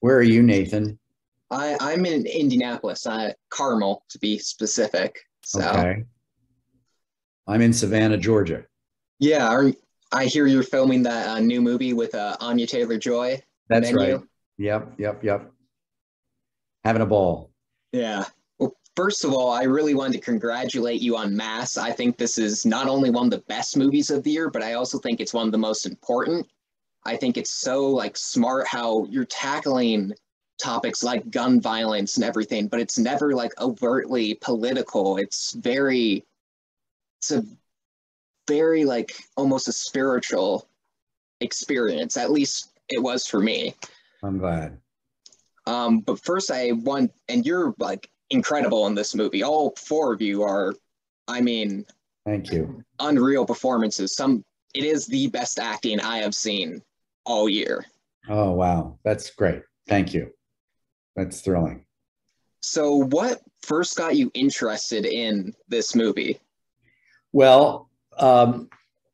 Where are you, Nathan? I'm in Indianapolis, Carmel to be specific. So Okay. I'm in Savannah, Georgia. yeah, I hear you're filming that new movie with Anya Taylor-Joy, That's right. Menu. Yep. Having a ball. Yeah. Well, first of all, I really wanted to congratulate you on Mass. I think this is not only one of the best movies of the year, but I also think it's one of the most important. I think it's so like smart how you're tackling topics like gun violence and everything, but it's never like overtly political. It's a very like almost a spiritual experience. At least it was for me. I'm glad. But first, I want, and you're like incredible in this movie. All four of you are, I mean, Thank you. unreal performances. It is the best acting I have seen all year. Oh, wow. That's great. Thank you. That's thrilling. So, what first got you interested in this movie? Well,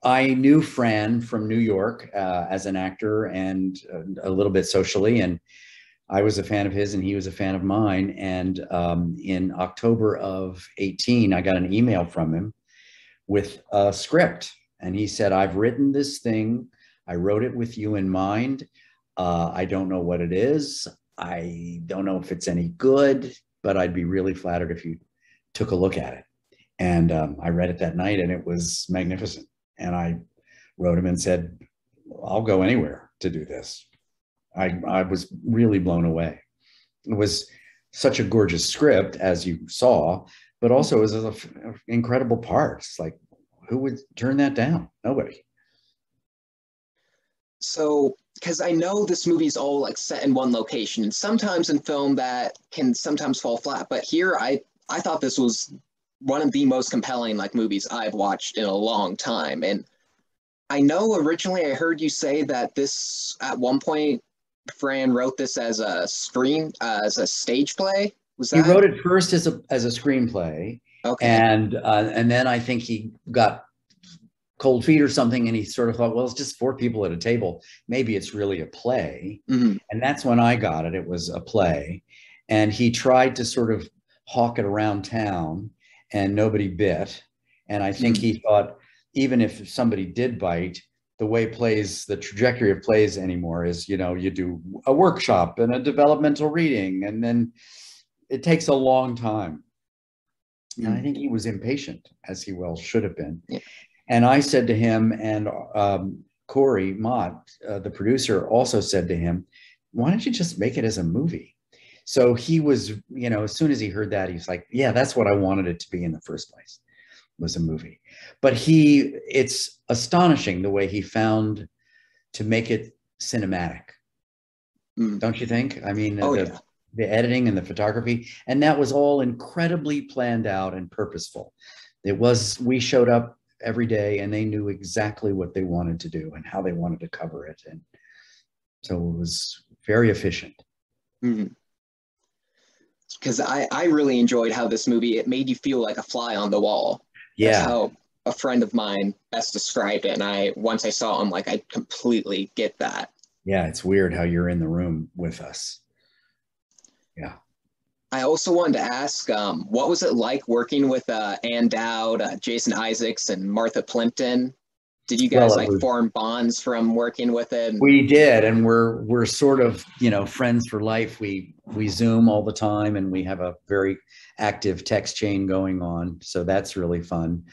I knew Fran from New York as an actor and a little bit socially, and I was a fan of his and he was a fan of mine. And in October of 18, I got an email from him with a script. And he said, I've written this thing. I wrote it with you in mind. I don't know what it is. I don't know if it's any good, but I'd be really flattered if you took a look at it. And I read it that night and it was magnificent. And I wrote him and said, I'll go anywhere to do this. I was really blown away. It was such a gorgeous script, as you saw, but also it was an incredible part. It's like, who would turn that down? Nobody. So, because I know this movie's all like set in one location, and sometimes in film that can sometimes fall flat. But here, I thought this was one of the most compelling like movies I've watched in a long time. And I know originally I heard you say that this at one point Fran wrote this as a stage play. Was He that wrote it first as a screenplay, okay? and then I think he got cold feet or something, and he sort of thought, well, it's just four people at a table. Maybe it's really a play. Mm-hmm. And that's when I got it. It was a play, and he tried to sort of hawk it around town, and nobody bit. And I think Mm-hmm. he thought, even if somebody did bite, the way plays, the trajectory of plays anymore is, you do a workshop and a developmental reading, and then it takes a long time. And I think he was impatient, as he well should have been. Yeah. And I said to him, and Corey Mott, the producer, also said to him, why don't you just make it as a movie? So he was, as soon as he heard that, he's like, yeah, that's what I wanted it to be in the first place, was a movie. But it's astonishing the way he found to make it cinematic. Don't you think? I mean, Oh yeah. the editing and the photography, and that was all incredibly planned out and purposeful. We showed up every day and they knew exactly what they wanted to do and how they wanted to cover it. And so it was very efficient. Because I really enjoyed how this movie, it made you feel like a fly on the wall. That's Yeah. how a friend of mine best described it. And once I saw it, I'm like, I completely get that. Yeah. It's weird how you're in the room with us. Yeah. I also wanted to ask, what was it like working with Ann Dowd, Jason Isaacs, and Martha Plimpton? Did you Well, guys like form bonds from working with it? we did, and we're sort of friends for life. We Zoom all the time, and we have a very active text chain going on. So that's really fun.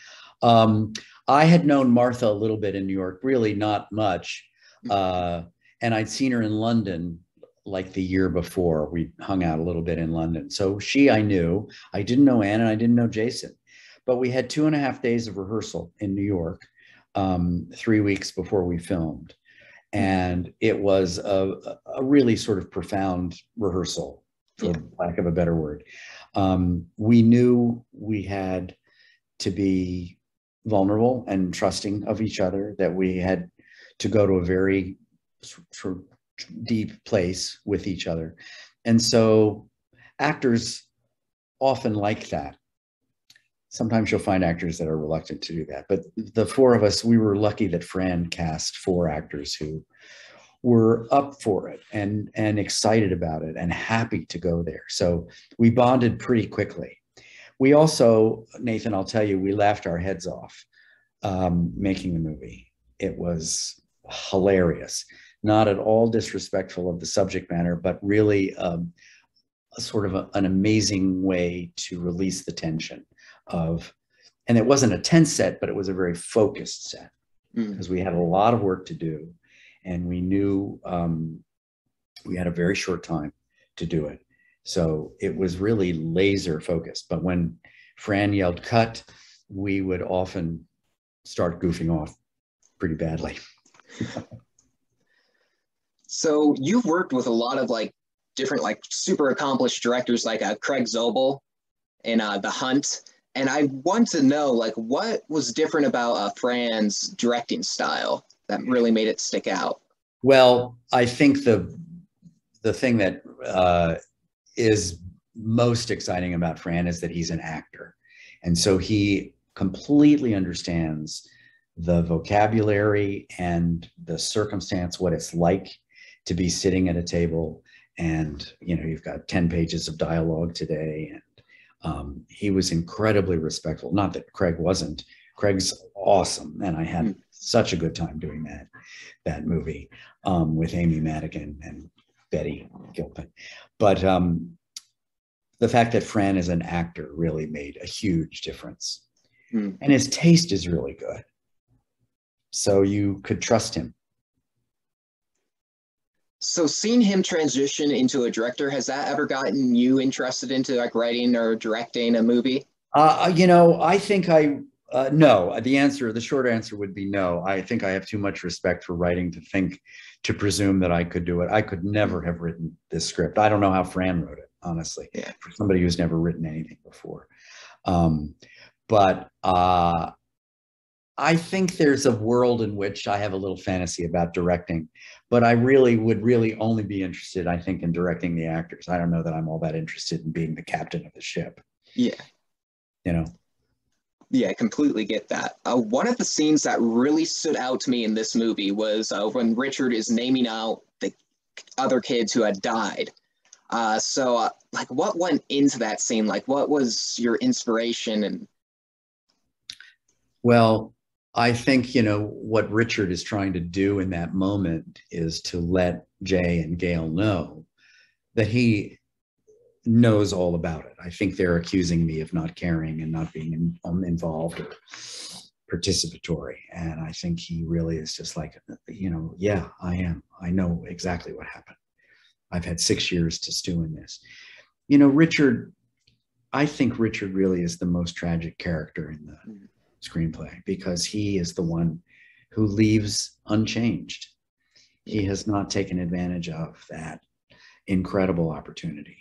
I had known Martha a little bit in New York, really not much, and I'd seen her in London like the year before. We hung out a little bit in London. So I knew. I didn't know Anne and I didn't know Jason, but we had 2.5 days of rehearsal in New York, 3 weeks before we filmed. And it was a really sort of profound rehearsal, for lack of a better word. We knew we had to be vulnerable and trusting of each other, that we had to go to a very sort of deep place with each other. And so actors often like that. Sometimes you'll find actors that are reluctant to do that. But the four of us, we were lucky that Fran cast 4 actors who were up for it and excited about it and happy to go there. So we bonded pretty quickly. We also, Nathan, I'll tell you, we laughed our heads off making the movie. It was hilarious, not at all disrespectful of the subject matter, but really an amazing way to release the tension of, and it wasn't a tense set, but it was a very focused set because we had a lot of work to do. And we knew we had a very short time to do it. So it was really laser focused. But when Fran yelled cut, we would often start goofing off pretty badly. So you've worked with a lot of like different, like super accomplished directors like Craig Zobel in The Hunt. And I want to know, like, what was different about Fran's directing style that really made it stick out? Well, I think the thing that is most exciting about Fran is that he's an actor. And so he completely understands the vocabulary and the circumstance, what it's like to be sitting at a table and, you know, you've got 10 pages of dialogue today. And he was incredibly respectful. Not that Craig wasn't. Craig's awesome. And I had such a good time doing that movie with Amy Madigan and Betty Gilpin. But the fact that Fran is an actor really made a huge difference. And his taste is really good. So you could trust him. So seeing him transition into a director, has that ever gotten you interested into like writing or directing a movie? You know, I think no. The short answer would be no. I think I have too much respect for writing to presume that I could do it. I could never have written this script. I don't know how Fran wrote it, honestly, for somebody who's never written anything before. But I think there's a world in which I have a little fantasy about directing, but I would really only be interested, I think, in directing the actors. I don't know that I'm all that interested in being the captain of the ship. Yeah. You know? Yeah, I completely get that. One of the scenes that really stood out to me in this movie was when Richard is naming out the other kids who had died. Like, what went into that scene? Like, what was your inspiration? Well, I think, you know, what Richard is trying to do in that moment is to let Jay and Gail know that he knows all about it. I think they're accusing me of not caring and not being involved or participatory. And I think he really is just like, you know, yeah, I am. I know exactly what happened. I've had 6 years to stew in this. You know, I think Richard really is the most tragic character in the screenplay because he is the one who leaves unchanged. He has not taken advantage of that incredible opportunity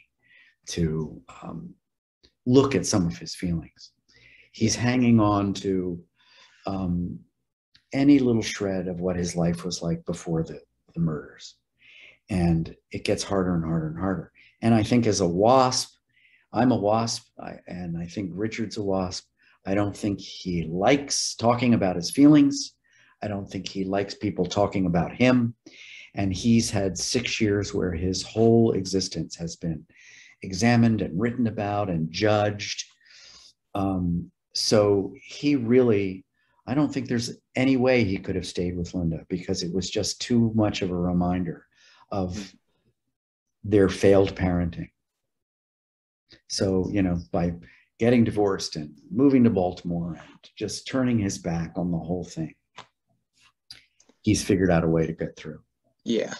to look at some of his feelings. He's hanging on to any little shred of what his life was like before the murders. And it gets harder and harder and harder. And I think as a WASP, I'm a WASP, and I think Richard's a WASP. I don't think he likes talking about his feelings. I don't think he likes people talking about him. And he's had 6 years where his whole existence has been examined and written about and judged. So he really, I don't think there's any way he could have stayed with Linda because it was just too much of a reminder of their failed parenting. So, you know, by getting divorced and moving to Baltimore and just turning his back on the whole thing, he's figured out a way to get through. Yeah.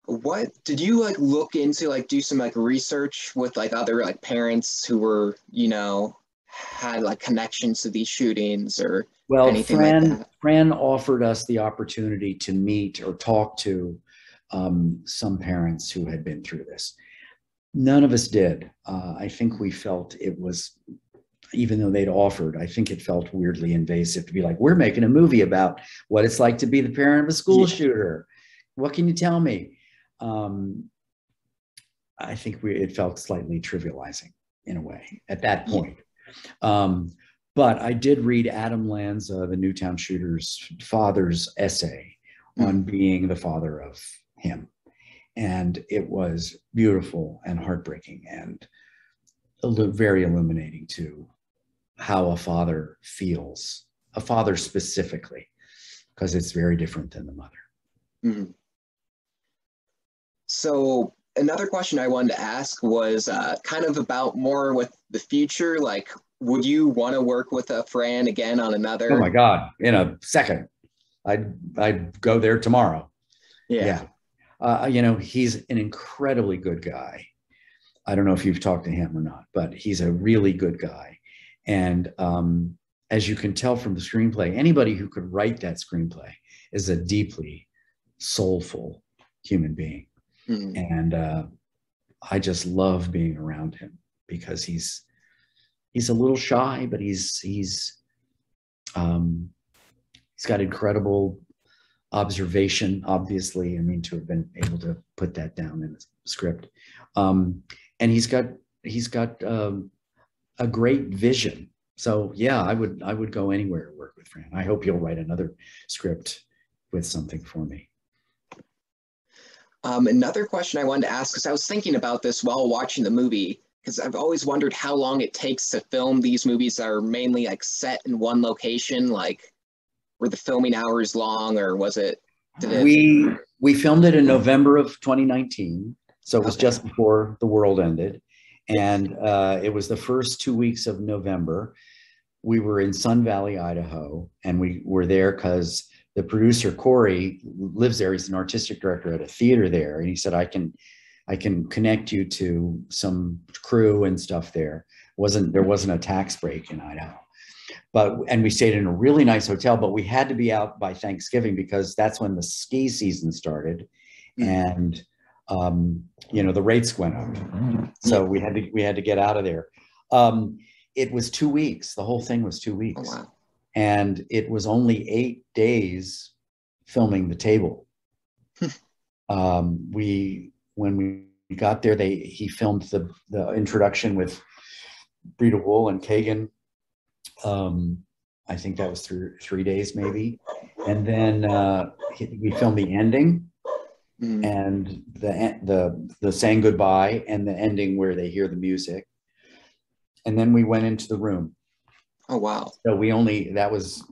What did you like look into, like do some like research with like other like parents who were, you know, had like connections to these shootings or anything like that? Fran offered us the opportunity to meet or talk to some parents who had been through this. None of us did. I think we felt it was, even though they'd offered, I think it felt weirdly invasive to be like, we're making a movie about what it's like to be the parent of a school shooter. What can you tell me? I think it felt slightly trivializing in a way at that point. But I did read Adam Lanza, the Newtown Shooter's father's essay on being the father of him. And it was beautiful and heartbreaking and very illuminating to how a father feels, a father specifically, because it's very different than the mother. Mm-hmm. So another question I wanted to ask was kind of about more with the future. Like, would you want to work with Fran again on another? Oh my God, in a second. I'd go there tomorrow. Yeah. You know, he's an incredibly good guy. I don't know if you've talked to him or not, but he's a really good guy. And as you can tell from the screenplay, anybody who could write that screenplay is a deeply soulful human being. Mm-hmm. And I just love being around him because he's a little shy, but he's got incredible observation, obviously. I mean, to have been able to put that down in the script. And he's got a great vision. So yeah, I would go anywhere to work with Fran. I hope you'll write another script with something for me. Another question I wanted to ask, because I was thinking about this while watching the movie, because I've always wondered how long it takes to film these movies that are mainly like set in one location. Like, were the filming hours long, or was it? We filmed it in November of 2019, so it was just before the world ended, and it was the first 2 weeks of November. We were in Sun Valley, Idaho, and we were there because the producer Corey lives there. He's an artistic director at a theater there, and he said, I can connect you to some crew and stuff there. There wasn't a tax break in Idaho. And we stayed in a really nice hotel, but we had to be out by Thanksgiving because that's when the ski season started. And, you know, the rates went up. So we had to get out of there. It was 2 weeks. The whole thing was 2 weeks. Oh, wow. And it was only 8 days filming the table. When we got there, he filmed the introduction with Brita Wool and Kagan. I think that was 3 days maybe. And then we filmed the ending and the saying goodbye and the ending where they hear the music. And then we went into the room. Oh, wow. So that was,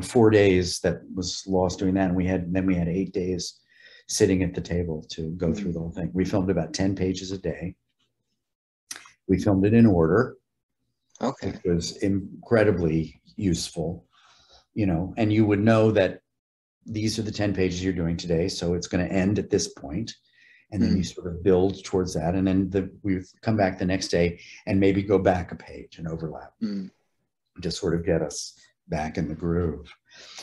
4 days that was lost doing that. And we had 8 days sitting at the table to go through the whole thing. We filmed about 10 pages a day. We filmed it in order. Okay. It was incredibly useful, and you would know that these are the 10 pages you're doing today. So it's going to end at this point. And then you sort of build towards that. And then we come back the next day and maybe go back a page and overlap to sort of get us back in the groove.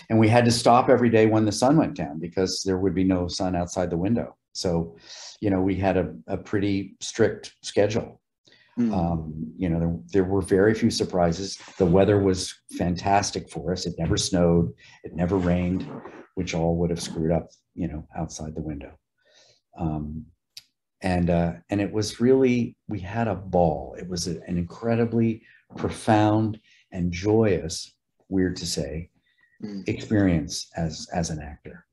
And we had to stop every day when the sun went down because there would be no sun outside the window. So, we had a pretty strict schedule. There were very few surprises. The weather was fantastic for us. It never snowed. It never rained, which all would have screwed up, outside the window. And it was really, we had a ball. It was an incredibly profound and joyous, weird to say, experience as an actor.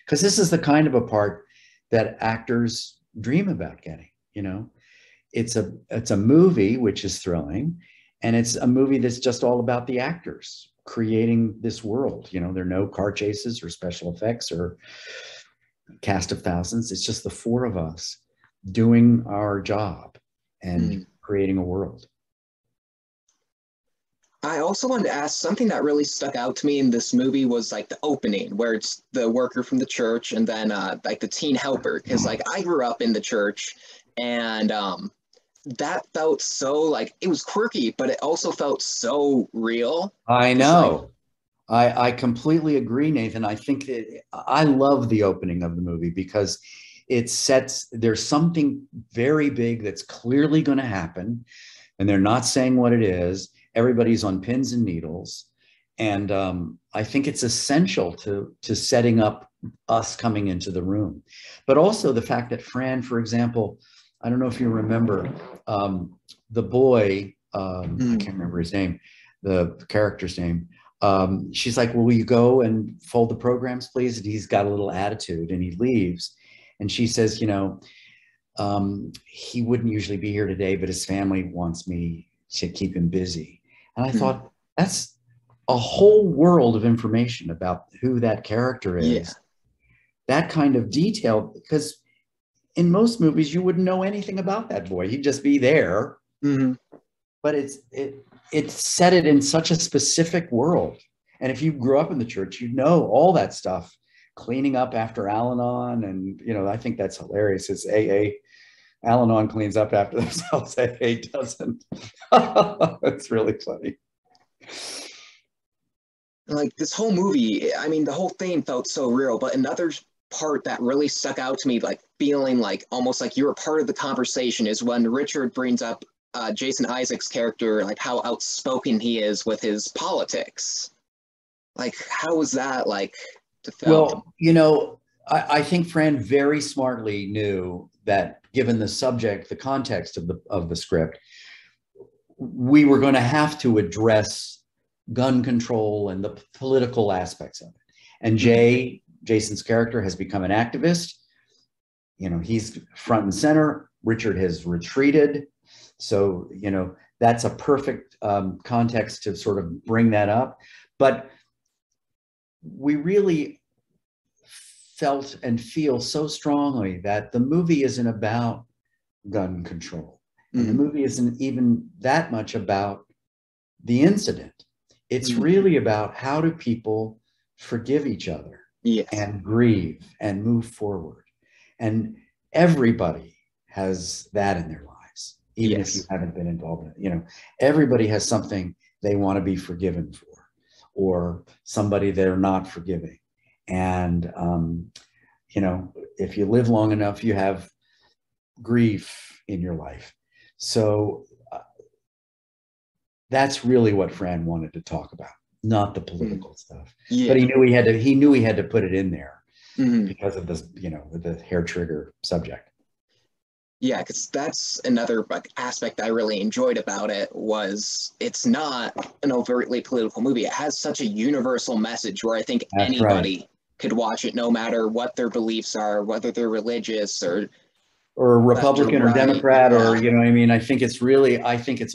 Because this is the kind of a part that actors dream about getting, It's a movie, which is thrilling, and it's a movie that's just all about the actors creating this world. There are no car chases or special effects or cast of thousands. It's just the four of us doing our job and creating a world. I also wanted to ask, something that really stuck out to me in this movie was like the opening where it's the worker from the church and then like the teen helper. Because like I grew up in the church, and that felt so like, it was quirky, but it also felt so real. I know. I completely agree, Nathan. I think I love the opening of the movie because there's something very big that's clearly going to happen, and they're not saying what it is. Everybody's on pins and needles. And I think it's essential to setting up us coming into the room. But also the fact that Fran, for example, I don't know if you remember, the boy, I can't remember his name, the character's name, she's like, well, will you go and fold the programs, please? And he's got a little attitude and he leaves. And she says, you know, he wouldn't usually be here today, but his family wants me to keep him busy. And I thought, that's a whole world of information about who that character is. Yeah. That kind of detail, because in most movies, you wouldn't know anything about that boy. He'd just be there. But it set it in such a specific world. And if you grew up in the church, you know all that stuff, cleaning up after Al-Anon. And, you know, I think that's hilarious. It's AA. Al-Anon cleans up after themselves. AA doesn't. It's really funny. Like this whole movie, I mean, the whole theme felt so real, but another part that really stuck out to me, like feeling like almost like you were part of the conversation, is when Richard brings up Jason Isaacs' character, like how outspoken he is with his politics. Like, how was that like to film? Well, you know, I think Fran very smartly knew that given the subject, the context of the script, we were going to have to address gun control and the political aspects of it. And Jason's character has become an activist. You know, he's front and center. Richard has retreated. So, you know, that's a perfect context to sort of bring that up. But we really felt and feel so strongly that the movie isn't about gun control. And the movie isn't even that much about the incident. It's really about how do people forgive each other and grieve and move forward. And everybody has that in their lives, even if you haven't been involved in it. You know, everybody has something they want to be forgiven for, or somebody they're not forgiving. And, you know, if you live long enough, you have grief in your life. So that's really what Fran wanted to talk about, not the political stuff. But he knew he had to put it in there because of this, you know, the hair trigger subject. Yeah, because that's another like aspect I really enjoyed about it, was it's not an overtly political movie. It has such a universal message where I think anybody could watch it, no matter what their beliefs are, whether they're religious or Republican or Democrat, or, you know, I mean, I think it's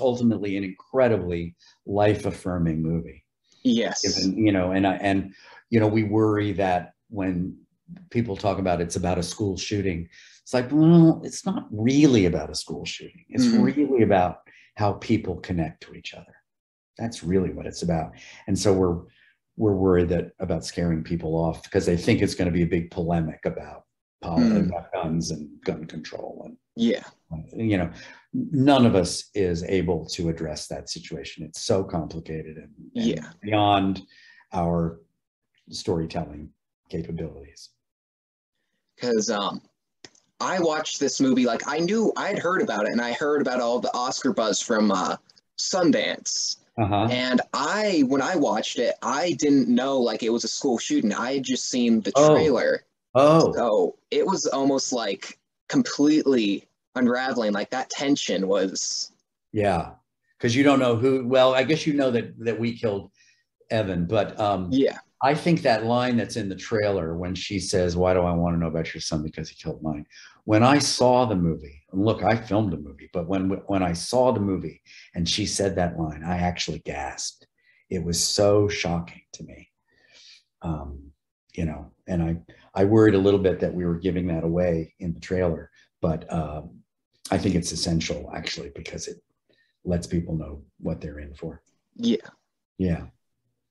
ultimately an incredibly life-affirming movie. Yes. Given, you know, and you know, we worry that when people talk about it's about a school shooting, it's like, well, it's not really about a school shooting. It's really about how people connect to each other. That's really what it's about. And so we're worried about scaring people off because they think it's going to be a big polemic about guns and gun control. And, you know, none of us is able to address that situation. It's so complicated and beyond our storytelling capabilities. Because I watched this movie, like I'd heard about it, and I heard about all the Oscar buzz from Sundance. And when I watched it, I didn't know like it was a school shooting. I had just seen the trailer. So it was almost like completely unraveling. Like that tension was. Yeah, because you don't know who. Well, I guess you know that we killed Evan, but I think that line that's in the trailer when she says, "Why do I want to know about your son? Because he killed mine." When I saw the movie, and look, I filmed a movie, but when I saw the movie and she said that line, I actually gasped. It was so shocking to me. You know, and I worried a little bit that we were giving that away in the trailer, but I think it's essential actually because it lets people know what they're in for. Yeah.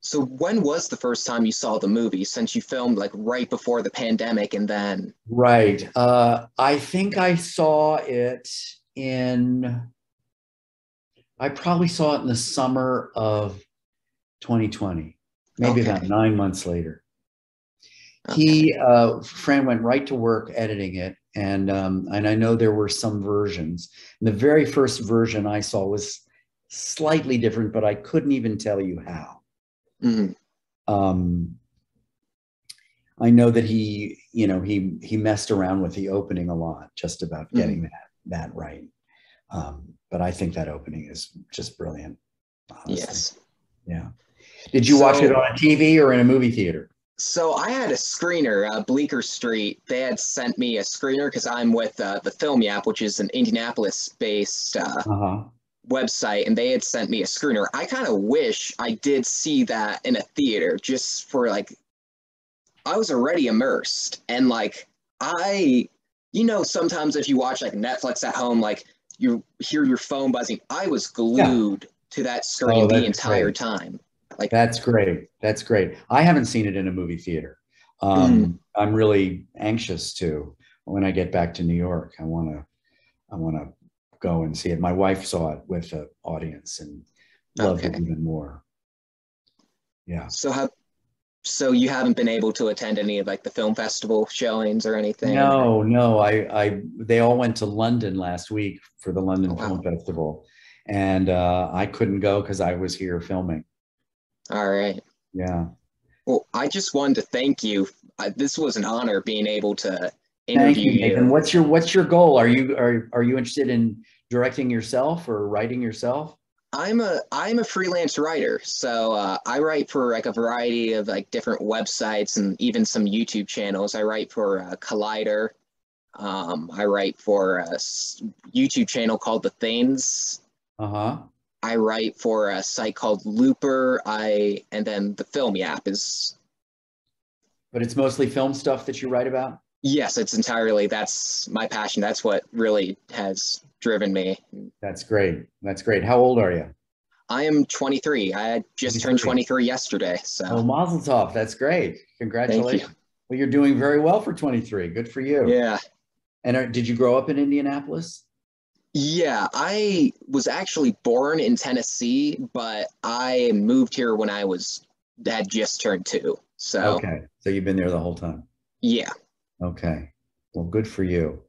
So when was the first time you saw the movie, since you filmed like right before the pandemic and then? Right. I think I saw it I probably saw it in the summer of 2020, maybe about 9 months later. Fran went right to work editing it. And I know there were some versions. And the very first version I saw was slightly different, but I couldn't even tell you how. I know that he messed around with the opening a lot, just about getting that right. But I think that opening is just brilliant. Honestly. Yes. Yeah. Did you watch it So, on a TV or in a movie theater? so I had a screener, Bleecker Street. They had sent me a screener because I'm with the Film Yap, which is an Indianapolis-based Uh-huh. website, and they had sent me a screener. I kind of wish I did see that in a theater, just for like I was already immersed, and like sometimes if you watch like Netflix at home, like you hear your phone buzzing. I was Yeah. glued to that Oh, screen the that's entire great. time. Like, That's great. That's great. I haven't seen it in a movie theater. mm, I'm really anxious to when I get back to New York. I want to go and see it. My wife saw it with an audience and loved it okay. even more. Yeah. So how so you haven't been able to attend any of like the film festival showings or anything? Or, No, no. They all went to London last week for the oh London Film wow. Festival, and I couldn't go because I was here filming. All right. Yeah. Well, I just wanted to thank you. This was an honor being able to Thank interview you, Nathan. you. What's your goal? Are you interested in directing yourself or writing yourself? I'm a freelance writer, so I write for like a variety of like different websites and even some YouTube channels. I write for Collider. I write for a YouTube channel called The Things. Uh-huh. I write for a site called Looper. And then the Film Yap is, But it's mostly film stuff that you write about? yes, it's entirely, that's my passion. That's what really has driven me. That's great. That's great. How old are you? I am 23. I had just turned 23. 23 yesterday. So Oh, Mazel Tov. That's great. thank you. Congratulations. Well, you're doing very well for 23. Good for you. Yeah. And did you grow up in Indianapolis? Yeah, I was actually born in Tennessee, but I moved here when I had just turned 2. So Okay. So you've been there the whole time. yeah, Okay. Well, good for you.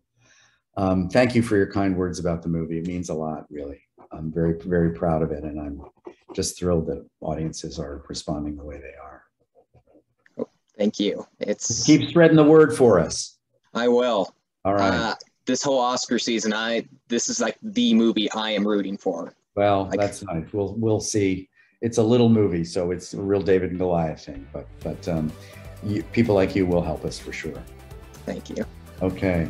Thank you for your kind words about the movie. It means a lot, really. I'm very, very proud of it. And I'm just thrilled that audiences are responding the way they are. thank you. Keep spreading the word for us. I will. All right. This whole Oscar season, this is like the movie I am rooting for. Well, Like, that's nice. We'll see. It's a little movie, so it's a real David and Goliath thing. But people like you will help us for sure. thank you. Okay.